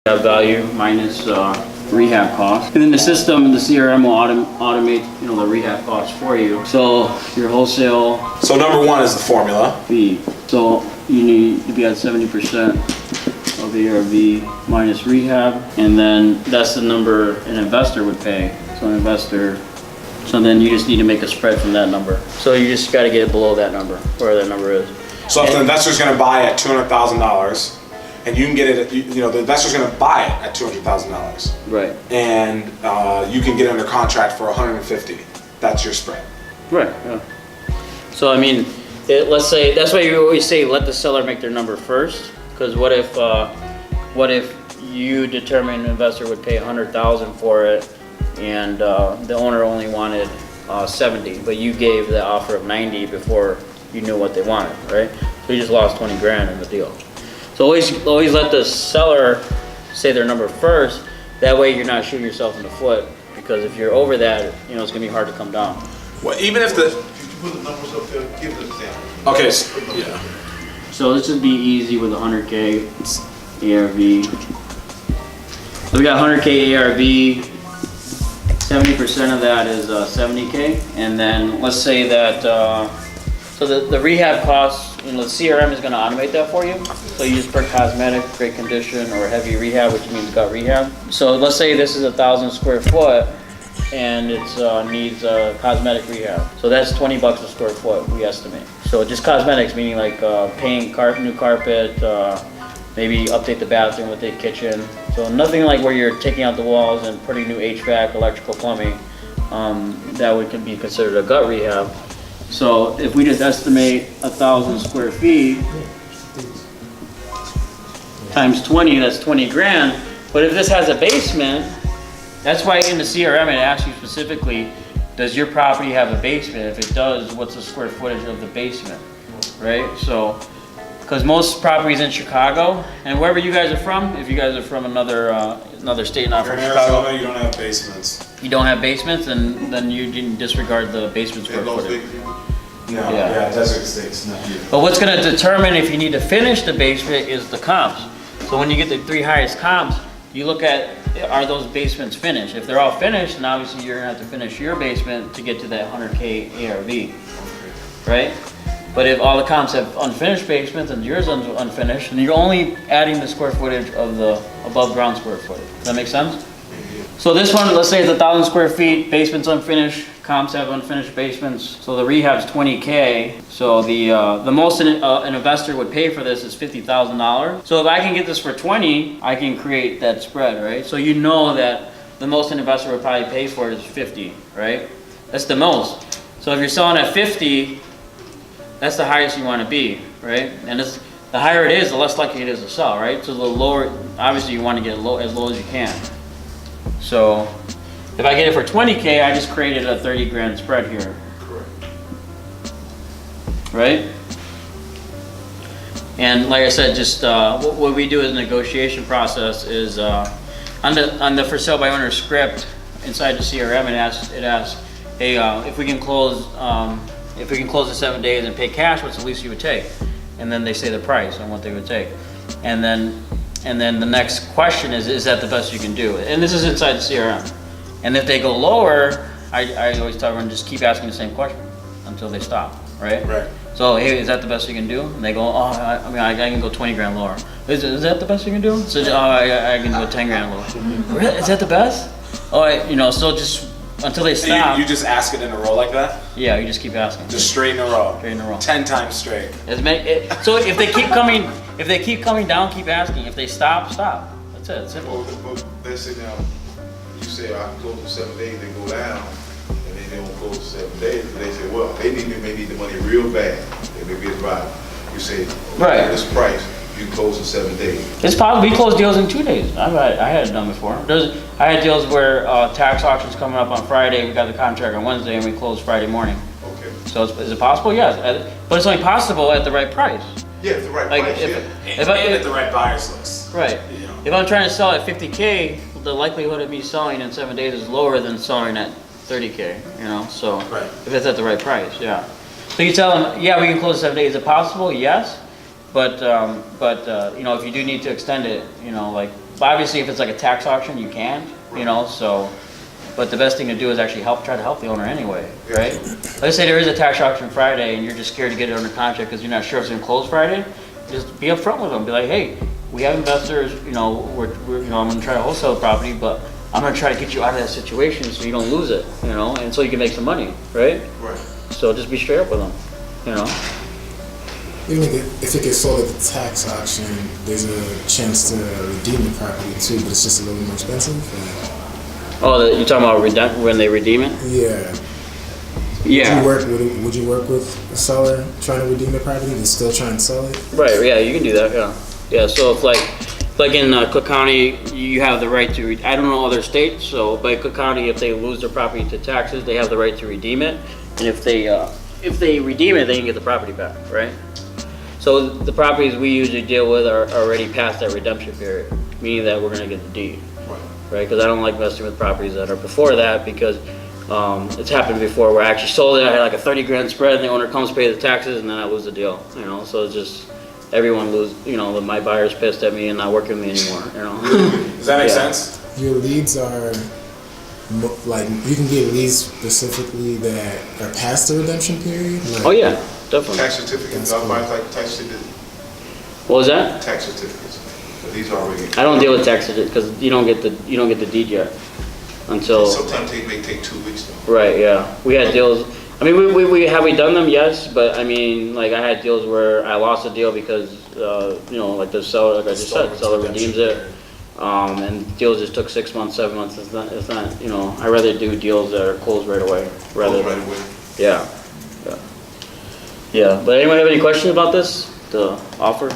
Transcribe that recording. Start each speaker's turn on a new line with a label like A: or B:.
A: value minus rehab cost, and then the system and the CRM will automate the rehab costs for you. So your wholesale.
B: So number one is the formula
A: fee. So you need to be at 70% of ARV minus rehab, and then that's the number an investor would pay. So an investor. So then you just need to make a spread from that number. So you just got to get it below that number, where that number is.
B: So if the investor's going to buy at $200,000, and you can get it, the investor's going to buy it at $200,000,
A: right?
B: And you can get it under contract for $150,000. That's your spread,
A: right? Yeah. So I mean, let's say that's why you always say let the seller make their number first, because what if you determine an investor would pay $100,000 for it, and the owner only wanted 70, but you gave the offer of 90 before you knew what they wanted, right? So you just lost 20 grand in the deal. So always let the seller say their number first. That way you're not shooting yourself in the foot, because if you're over that, it's gonna be hard to come down.
B: Well, even if the
C: put the numbers up there, give the example.
B: Okay, so, yeah.
A: So let's just be easy with 100K ARV. So we got 100K ARV. 70% of that is 70K, and then let's say that so the rehab costs, the CRM is going to automate that for you. So you just put cosmetic, great condition, or heavy rehab, which means gut rehab. So let's say this is 1,000 square foot, and it needs cosmetic rehab. So that's $20 a square foot, we estimate. So just cosmetics, meaning like paint, new carpet, maybe update the bathroom with the kitchen. So nothing like where you're taking out the walls and putting new HVAC, electrical, plumbing. That can be considered a gut rehab. So if we just estimate 1,000 square feet times 20, that's 20 grand. But if this has a basement, that's why in the CRM it asks you specifically, does your property have a basement? If it does, what's the square footage of the basement, right? So, because most properties in Chicago, and wherever you guys are from, if you guys are from another state, not from Chicago,
B: Arizona, you don't have basements.
A: You don't have basements, and then you can disregard the basement square footage.
B: No, yeah, desert states, not here.
A: But what's going to determine if you need to finish the basement is the comps. So when you get the 3 highest comps, you look at, are those basements finished? If they're all finished, then obviously you're going to have to finish your basement to get to that 100K ARV, right? But if all the comps have unfinished basements and yours is unfinished, then you're only adding the square footage of the above ground square footage. Does that make sense? So this one, let's say it's 1,000 square feet, basement's unfinished, comps have unfinished basements. So the rehab's 20K. So the most an investor would pay for this is $50,000. So if I can get this for 20, I can create that spread, right? So you know that the most an investor would probably pay for it is 50, right? That's the most. So if you're selling at 50, that's the highest you want to be, right? And the higher it is, the less likely it is to sell, right? So the lower, obviously you want to get it as low as you can. So if I get it for 20K, I just created a 30 grand spread here.
C: Correct.
A: Right? And like I said, just what we do as a negotiation process is on the for sale by owner script inside the CRM, it asks, hey, if we can close in 7 days and pay cash, what's the least you would take? And then they say the price on what they would take. And then the next question is that the best you can do? And this is inside the CRM. And if they go lower, I always tell everyone, just keep asking the same question until they stop, right?
B: Right.
A: So, hey, is that the best you can do? And they go, oh, I can go 20 grand lower. Is that the best you can do? So, I can go 10 grand lower. Really? Is that the best? Oh, so just until they stop.
B: You just ask it in a row like that?
A: Yeah, you just keep asking.
B: Just straight in a row.
A: Straight in a row.
B: 10 times straight.
A: So if they keep coming down, keep asking. If they stop. That's it. It's simple.
C: But let's say now, you say I can close in 7 days, they go down, and then they don't close in 7 days. They say, well, they may need the money real bad. They may get right. You say,
A: right.
C: At this price, you close in 7 days.
A: It's possible. We close deals in 2 days. I had it done before. I had deals where tax auction's coming up on Friday. We got the contract on Wednesday, and we closed Friday morning.
C: Okay.
A: So is it possible? Yes, but it's only possible at the right price.
C: Yeah, it's the right
A: Like
C: price.
A: if
B: And at the right buyer's list.
A: right.
B: You know.
A: If I'm trying to sell at 50K, the likelihood of me selling in 7 days is lower than selling at 30K. So
B: Right.
A: if it's at the right price, yeah. So you tell them, yeah, we can close 7 days. Is it possible? Yes, but if you do need to extend it, like But obviously, if it's like a tax auction, you can, you know, so, but the best thing to do is actually try to help the owner anyway, right? Let's say there is a tax auction Friday and you're just scared to get it under contract because you're not sure if it's gonna close Friday, just be upfront with them, be like, hey, we have investors, you know, you know, I'm gonna try to wholesale the property, but I'm gonna try to get you out of that situation so you don't lose it, you know, and so you can make some money, right?
C: Right.
A: So just be straight up with them, you know?
D: Even if it gets sold at the tax auction, there's a chance to redeem the property too, but it's just a little more expensive.
A: Oh, you're talking about when they redeem it?
D: Yeah.
A: Yeah.
D: Would you work with a seller trying to redeem the property and still trying to sell it?
A: Right, yeah, you can do that, yeah. Yeah, so if like in Cook County, you have the right to, I don't know other states, so, but in Cook County, if they lose their property to taxes, they have the right to redeem it. And if they redeem it, they can get the property back, right? So the properties we usually deal with are already past that redemption period, meaning that we're gonna get the deed, right? Because I don't like messing with properties that are before that because it's happened before where I actually sold it, I had like a 30 grand spread and the owner comes pay the taxes and then I lose the deal, you know? So it's just, everyone lose, you know, my buyer's pissed at me and not working with me anymore, you know?
B: Does that make sense?
D: Your leads are, like, you can get leads specifically that are past the redemption period? Like,
A: Oh yeah, definitely.
C: Tax certificates,
D: That's cool.
C: like tax certificates,
A: What was that?
C: tax certificates. But these already.
A: I don't deal with tax because you don't get the deed yet until.
C: Sometimes they may take 2 weeks though.
A: Right, yeah. We had deals, I mean, we have we done them? Yes, but I mean, like I had deals where I lost a deal because, you know, like the seller, like I just said, the seller redeems it. And deals just took 6 months, 7 months. It's not, you know, I rather do deals that are closed right away rather
C: Right
A: than,
C: away.
A: yeah. Yeah, but anyone have any questions about this, the offer?